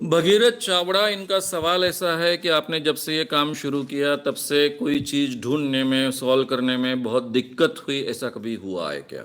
भगीरथ चावड़ा, इनका सवाल ऐसा है कि आपने जब से ये काम शुरू किया तब से कोई चीज ढूंढने में, सॉल्व करने में बहुत दिक्कत हुई, ऐसा कभी हुआ है क्या?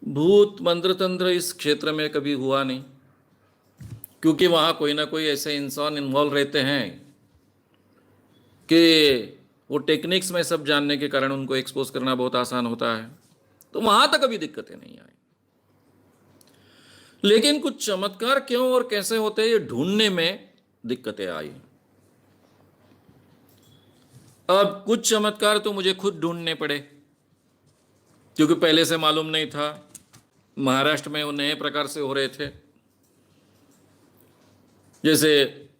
भूत मंत्र तंत्र इस क्षेत्र में कभी हुआ नहीं, क्योंकि वहां कोई ना कोई ऐसे इंसान इन्वॉल्व रहते हैं कि वो टेक्निक्स में सब जानने के कारण उनको एक्सपोज करना बहुत आसान होता है, तो वहां तक कभी दिक्कतें नहीं आई। लेकिन कुछ चमत्कार क्यों और कैसे होते हैं, ये ढूंढने में दिक्कतें आई। अब कुछ चमत्कार तो मुझे खुद ढूंढने पड़े, क्योंकि पहले से मालूम नहीं था। महाराष्ट्र में वो नए प्रकार से हो रहे थे, जैसे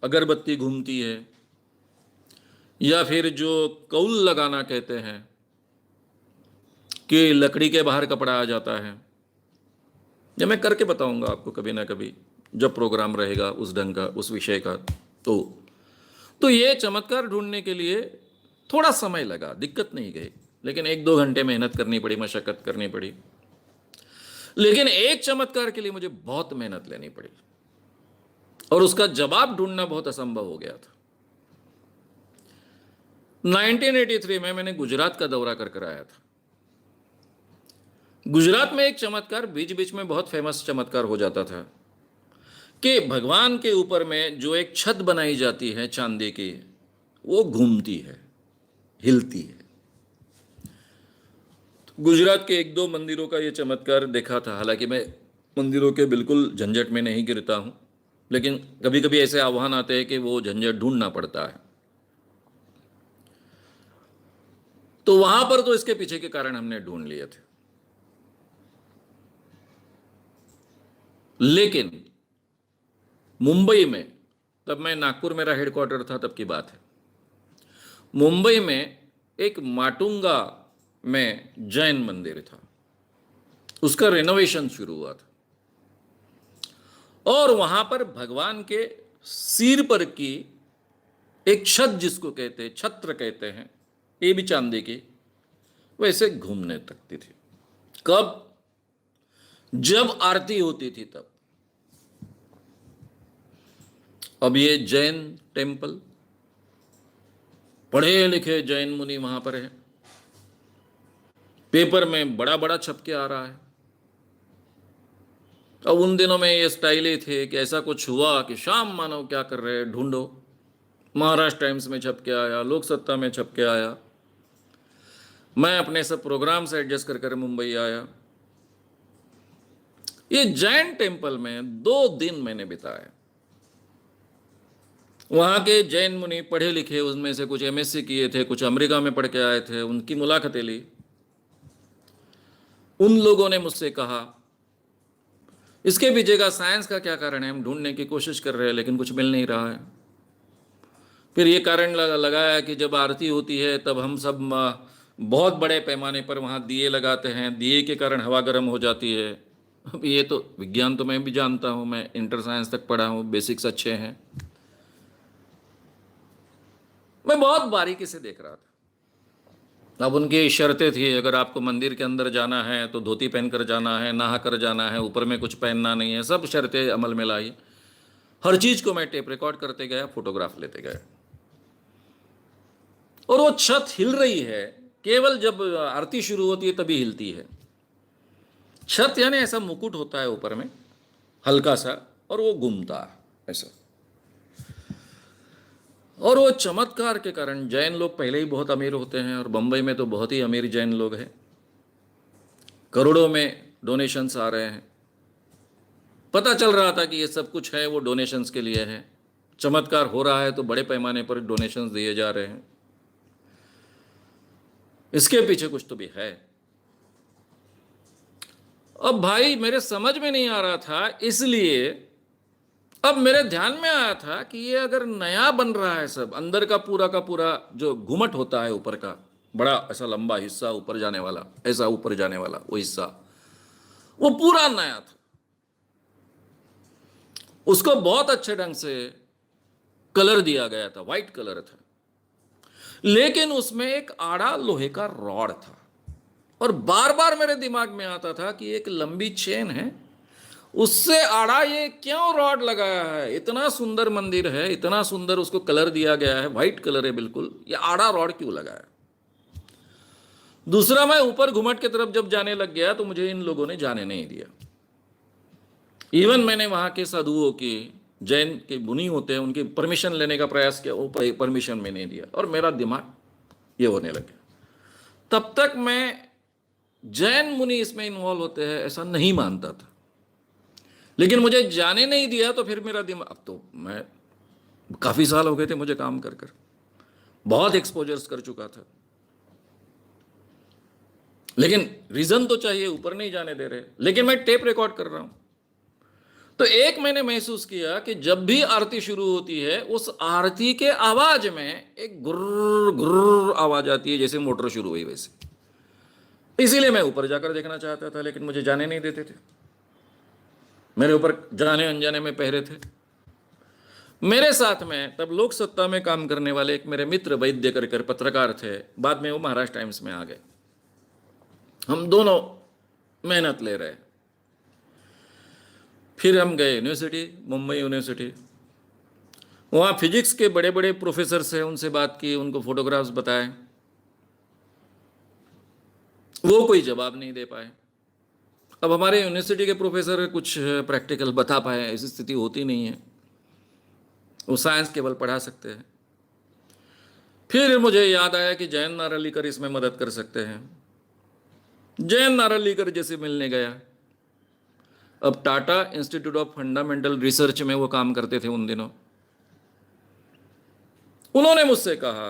अगरबत्ती घूमती है, या फिर जो कौल लगाना कहते हैं कि लकड़ी के बाहर कपड़ा आ जाता है। जब मैं करके बताऊंगा आपको कभी ना कभी, जब प्रोग्राम रहेगा उस ढंग का, उस विषय का। तो ये चमत्कार ढूंढने के लिए थोड़ा समय लगा, दिक्कत नहीं गई, लेकिन 1-2 घंटे मेहनत करनी पड़ी, मशक्कत करनी पड़ी। लेकिन एक चमत्कार के लिए मुझे बहुत मेहनत लेनी पड़ी और उसका जवाब ढूंढना बहुत असंभव हो गया था। 1983 में मैंने गुजरात का दौरा कर आया था। गुजरात में एक चमत्कार बीच बीच में बहुत फेमस चमत्कार हो जाता था कि भगवान के ऊपर में जो एक छत बनाई जाती है चांदी की, वो घूमती है, हिलती है। गुजरात के 1-2 मंदिरों का ये चमत्कार देखा था। हालांकि मैं मंदिरों के बिल्कुल झंझट में नहीं गिरता हूं, लेकिन कभी कभी ऐसे आह्वान आते हैं कि वो झंझट ढूंढना पड़ता है। तो वहां पर तो इसके पीछे के कारण हमने ढूंढ लिए थे। लेकिन मुंबई में, तब मैं नागपुर मेरा हेडक्वार्टर था, तब की बात है, मुंबई में एक माटुंगा में जैन मंदिर था, उसका रेनोवेशन शुरू हुआ था और वहां पर भगवान के सिर पर की एक छत, जिसको कहते हैं छत्र कहते हैं, ये भी चांदी की, वैसे घूमने तकती थी। कब? जब आरती होती थी तब। अब ये जैन टेम्पल, पढ़े लिखे जैन मुनि वहां पर है, पेपर में बड़ा बड़ा छप के आ रहा है। अब उन दिनों में ये स्टाइल ही थे कि ऐसा कुछ हुआ कि शाम मानव क्या कर रहे हैं, ढूंढो। महाराष्ट्र टाइम्स में छप के आया, लोक सत्ता में छप के आया। मैं अपने सब प्रोग्राम से एडजस्ट कर मुंबई आया। ये जैन टेम्पल में 2 दिन मैंने बिताए। वहां के जैन मुनि पढ़े लिखे, उनमें से कुछ एमएससी किए थे, कुछ अमेरिका में पढ़ के आए थे, उनकी मुलाकातें ली। उन लोगों ने मुझसे कहा इसके पीछे का साइंस का क्या कारण है, हम ढूंढने की कोशिश कर रहे हैं लेकिन कुछ मिल नहीं रहा है। फिर ये कारण लगाया कि जब आरती होती है तब हम सब बहुत बड़े पैमाने पर वहाँ दिए लगाते हैं, दिए के कारण हवा गर्म हो जाती है। अब ये तो विज्ञान तो मैं भी जानता हूँ, मैं इंटर साइंस तक पढ़ा हूँ, बेसिक्स अच्छे हैं। मैं बहुत बारीकी से देख रहा था। अब उनकी शर्तें थी, अगर आपको मंदिर के अंदर जाना है तो धोती पहन कर जाना है, नहा कर जाना है, ऊपर में कुछ पहनना नहीं है, सब शर्तें अमल में लाई। हर चीज को मैं टेप रिकॉर्ड करते गया, फोटोग्राफ लेते गया। और वो छत हिल रही है, केवल जब आरती शुरू होती है तभी हिलती है। छत यानी ऐसा मुकुट होता है ऊपर में हल्का सा, और वो घूमता है ऐसा। और वो चमत्कार के कारण, जैन लोग पहले ही बहुत अमीर होते हैं और बंबई में तो बहुत ही अमीर जैन लोग हैं, करोड़ों में डोनेशंस आ रहे हैं। पता चल रहा था कि ये सब कुछ है वो डोनेशंस के लिए है। चमत्कार हो रहा है तो बड़े पैमाने पर डोनेशंस दिए जा रहे हैं, इसके पीछे कुछ तो भी है। अब भाई मेरे समझ में नहीं आ रहा था, इसलिए अब मेरे ध्यान में आया था कि ये अगर नया बन रहा है, सब अंदर का पूरा जो घुमट होता है ऊपर का, बड़ा ऐसा लंबा हिस्सा ऊपर जाने वाला, ऐसा ऊपर जाने वाला वो हिस्सा, वो पूरा नया था। उसको बहुत अच्छे ढंग से कलर दिया गया था, व्हाइट कलर था, लेकिन उसमें एक आड़ा लोहे का रॉड था। और बार बार मेरे दिमाग में आता था कि एक लंबी चेन है, उससे आड़ा ये क्यों रॉड लगाया है? इतना सुंदर मंदिर है, इतना सुंदर उसको कलर दिया गया है, व्हाइट कलर है बिल्कुल, ये आड़ा रॉड क्यों लगाया? दूसरा, मैं ऊपर घुमट की तरफ जब जाने लग गया तो मुझे इन लोगों ने जाने नहीं दिया। इवन मैंने वहां के साधुओं की, जैन के मुनि होते हैं, उनकी परमिशन लेने का प्रयास किया, वो परमिशन में नहीं दिया, और मेरा दिमाग ये होने लग गया। तब तक मैं जैन मुनि इसमें इन्वॉल्व होते हैं ऐसा नहीं मानता था, लेकिन मुझे जाने नहीं दिया तो फिर मेरा दिमाग, अब तो मैं काफी साल हो गए थे मुझे काम कर कर, बहुत एक्सपोजर्स कर चुका था, लेकिन रीजन तो चाहिए, ऊपर नहीं जाने दे रहे, लेकिन मैं टेप रिकॉर्ड कर रहा हूं। तो एक मैंने महसूस किया कि जब भी आरती शुरू होती है, उस आरती के आवाज में एक गुर्र गुर्र आवाज आती है, जैसे मोटर शुरू हुई वैसे। इसीलिए मैं ऊपर जाकर देखना चाहता था, लेकिन मुझे जाने नहीं देते थे। मेरे ऊपर जाने अनजाने में पहरे थे। मेरे साथ में तब लोक सत्ता में काम करने वाले एक मेरे मित्र वैद्य कर पत्रकार थे, बाद में वो महाराष्ट्र टाइम्स में आ गए। हम दोनों मेहनत ले रहे। फिर हम गए यूनिवर्सिटी, मुंबई यूनिवर्सिटी। वहाँ फिजिक्स के बड़े बड़े प्रोफेसर हैं, उनसे बात की, उनको फोटोग्राफ्स बताए, वो कोई जवाब नहीं दे पाए। अब हमारे यूनिवर्सिटी के प्रोफेसर कुछ प्रैक्टिकल बता पाए ऐसी स्थिति होती नहीं है, वो साइंस केवल पढ़ा सकते हैं। फिर मुझे याद आया कि जयंत नारलीकर इसमें मदद कर सकते हैं। जयंत नारलीकर जैसे मिलने गया। अब Tata institute of fundamental research में वो काम करते थे उन दिनों। उन्होंने मुझसे कहा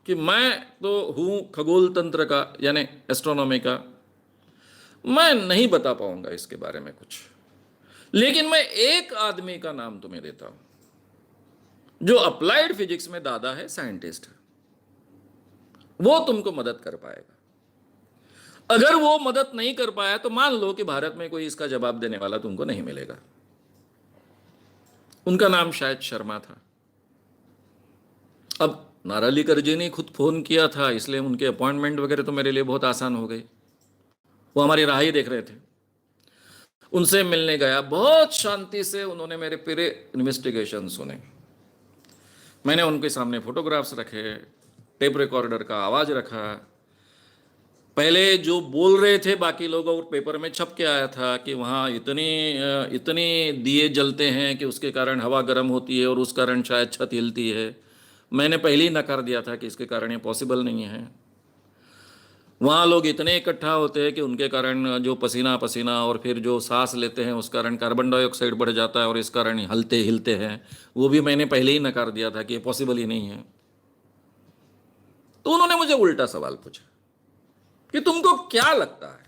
कि मैं तो हूं खगोल तंत्र का, यानी एस्ट्रोनॉमी का, मैं नहीं बता पाऊंगा इसके बारे में कुछ, लेकिन मैं एक आदमी का नाम तुम्हें देता हूं जो अप्लाइड फिजिक्स में दादा है, साइंटिस्ट है, वो तुमको मदद कर पाएगा। अगर वो मदद नहीं कर पाया तो मान लो कि भारत में कोई इसका जवाब देने वाला तुमको नहीं मिलेगा। उनका नाम शायद शर्मा था। अब नारलीकर जी ने खुद फोन किया था, इसलिए उनके अपॉइंटमेंट वगैरह तो मेरे लिए बहुत आसान हो गई। वो हमारी राह ही देख रहे थे। उनसे मिलने गया, बहुत शांति से उन्होंने मेरे पूरे इन्वेस्टिगेशन सुने। मैंने उनके सामने फोटोग्राफ्स रखे, टेप रिकॉर्डर का आवाज रखा। पहले जो बोल रहे थे बाकी लोग, और पेपर में छप के आया था कि वहाँ इतनी दिए जलते हैं कि उसके कारण हवा गर्म होती है और उस कारण शायद छत हिलती है। मैंने पहले ही नकार दिया था कि इसके कारण ये पॉसिबल नहीं है। वहाँ लोग इतने इकट्ठा होते हैं कि उनके कारण जो पसीना पसीना और फिर जो सांस लेते हैं उस कारण कार्बन डाइऑक्साइड बढ़ जाता है और इस कारण हलते हिलते हैं। वो भी मैंने पहले ही नकार दिया था कि ये पॉसिबल ही नहीं है। तो उन्होंने मुझे उल्टा सवाल पूछा कि तुमको क्या लगता है?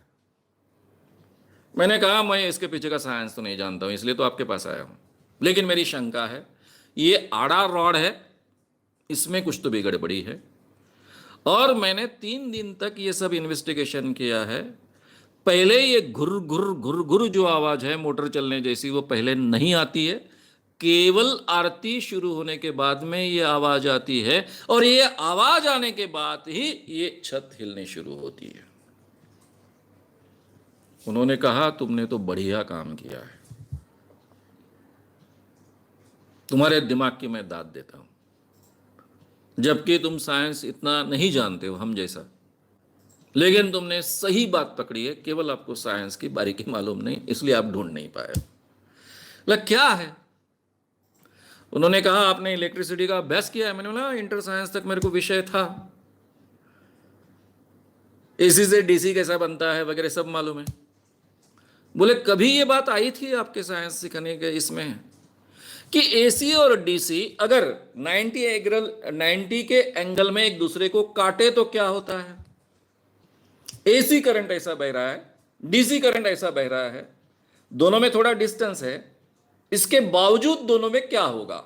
मैंने कहा मैं इसके पीछे का साइंस तो नहीं जानता हूं, इसलिए तो आपके पास आया हूं, लेकिन मेरी शंका है ये आड़ा रॉड है, इसमें कुछ तो बिगड़बड़ी है। और मैंने 3 दिन तक ये सब इन्वेस्टिगेशन किया है। पहले ये घुर घुर घुर घुर जो आवाज है मोटर चलने जैसी, वो पहले नहीं आती है, केवल आरती शुरू होने के बाद में ये आवाज आती है, और ये आवाज आने के बाद ही ये छत हिलने शुरू होती है। उन्होंने कहा तुमने तो बढ़िया काम किया है, तुम्हारे दिमाग की मैं दाद देता हूं, जबकि तुम साइंस इतना नहीं जानते हो हम जैसा, लेकिन तुमने सही बात पकड़ी है, केवल आपको साइंस की बारीकी मालूम नहीं, इसलिए आप ढूंढ नहीं पाए। क्या है? उन्होंने कहा आपने इलेक्ट्रिसिटी का अभ्यास किया है? मैंने बोला इंटर साइंस तक मेरे को विषय था, एसी से डीसी कैसा बनता है वगैरह सब मालूम है। बोले कभी ये बात आई थी आपके साइंस सिखाने के इसमें कि एसी और डीसी अगर 90 के एंगल में एक दूसरे को काटे तो क्या होता है? एसी करंट ऐसा बह रहा है, डीसी करंट ऐसा बह रहा है, दोनों में थोड़ा डिस्टेंस है, इसके बावजूद दोनों में क्या होगा?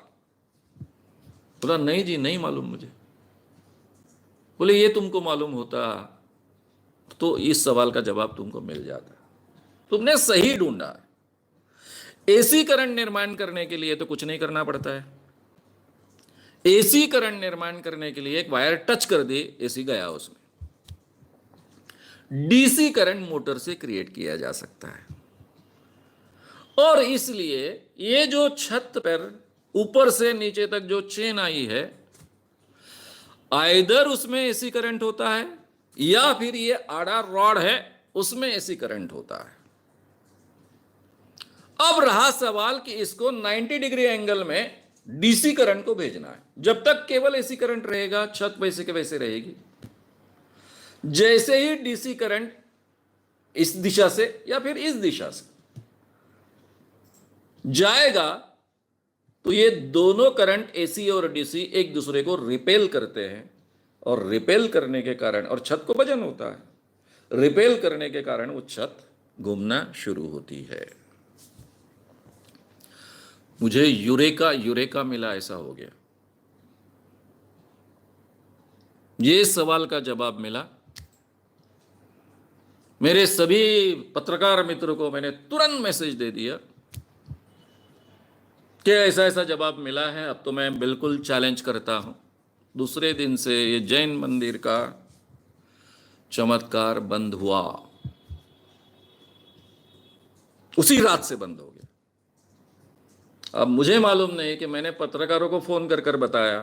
बोला नहीं जी, नहीं मालूम मुझे। बोले ये तुमको मालूम होता तो इस सवाल का जवाब तुमको मिल जाता, तुमने सही ढूंढा। एसी करंट निर्माण करने के लिए तो कुछ नहीं करना पड़ता है। एसी करंट निर्माण करने के लिए एक वायर टच कर दी, एसी गया उसमें। डीसी करंट मोटर से क्रिएट किया जा सकता है, और इसलिए ये जो छत पर ऊपर से नीचे तक जो चेन आई है, आइदर उसमें एसी करंट होता है या फिर ये आड़ा रॉड है उसमें एसी करंट होता है। अब रहा सवाल कि इसको 90 डिग्री एंगल में डीसी करंट को भेजना है। जब तक केवल एसी करंट रहेगा, छत वैसे के वैसे रहेगी। जैसे ही डीसी करंट इस दिशा से या फिर इस दिशा से जाएगा, तो ये दोनों करंट एसी और डीसी एक दूसरे को रिपेल करते हैं, और रिपेल करने के कारण, और छत को वजन होता है, रिपेल करने के कारण वो छत घूमना शुरू होती है। मुझे यूरेका मिला, ऐसा हो गया। ये सवाल का जवाब मिला। मेरे सभी पत्रकार मित्रों को मैंने तुरंत मैसेज दे दिया कि ऐसा ऐसा जवाब मिला है। अब तो मैं बिल्कुल चैलेंज करता हूं, दूसरे दिन से ये जैन मंदिर का चमत्कार बंद हुआ, उसी रात से बंद हो गया। अब मुझे मालूम नहीं कि मैंने पत्रकारों को फोन कर कर बताया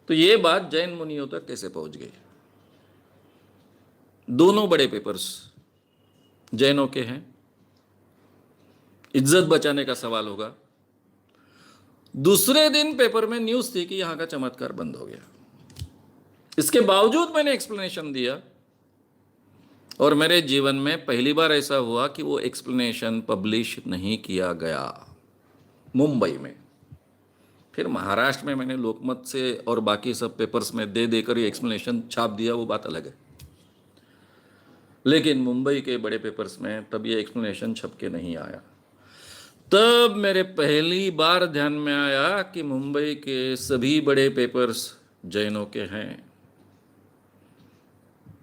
तो ये बात जैन मुनियों तक कैसे पहुंच गई। दोनों बड़े पेपर्स जैनों के हैं, इज्जत बचाने का सवाल होगा। दूसरे दिन पेपर में न्यूज थी कि यहां का चमत्कार बंद हो गया। इसके बावजूद मैंने एक्सप्लेनेशन दिया, और मेरे जीवन में पहली बार ऐसा हुआ कि वो एक्सप्लेनेशन पब्लिश नहीं किया गया मुंबई में। फिर महाराष्ट्र में मैंने लोकमत से और बाकी सब पेपर्स में दे देकर ये एक्सप्लेनेशन छाप दिया, वो बात अलग है। लेकिन मुंबई के बड़े पेपर्स में तब ये एक्सप्लेनेशन छप के नहीं आया। तब मेरे पहली बार ध्यान में आया कि मुंबई के सभी बड़े पेपर्स जैनों के हैं,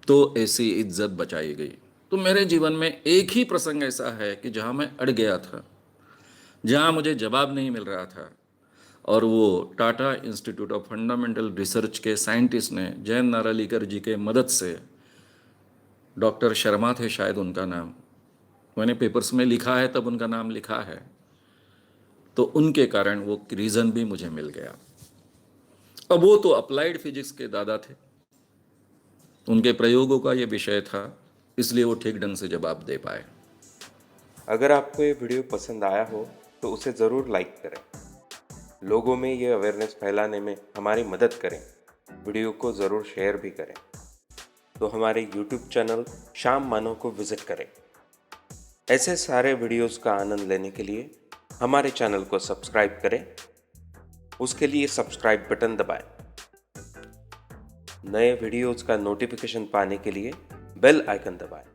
तो ऐसी इज्जत बचाई गई। तो मेरे जीवन में एक ही प्रसंग ऐसा है कि जहां मैं अड़ गया था, जहां मुझे जवाब नहीं मिल रहा था, और वो Tata institute of fundamental research के साइंटिस्ट ने जयंत नारालीकर जी के मदद से, डॉक्टर शर्मा थे शायद उनका नाम, मैंने पेपर्स में लिखा है तब उनका नाम लिखा है, तो उनके कारण वो रीज़न भी मुझे मिल गया। अब वो तो अप्लाइड फिजिक्स के दादा थे, उनके प्रयोगों का ये विषय था, इसलिए वो ठीक ढंग से जवाब दे पाए। अगर आपको ये वीडियो पसंद आया हो तो उसे ज़रूर लाइक करें, लोगों में ये अवेयरनेस फैलाने में हमारी मदद करें। वीडियो को ज़रूर शेयर भी करें। तो हमारे YouTube चैनल श्याम मानव को विज़िट करें। ऐसे सारे वीडियोस का आनंद लेने के लिए हमारे चैनल को सब्सक्राइब करें। उसके लिए सब्सक्राइब बटन दबाएं। नए वीडियोस का नोटिफिकेशन पाने के लिए बेल आइकन दबाएं।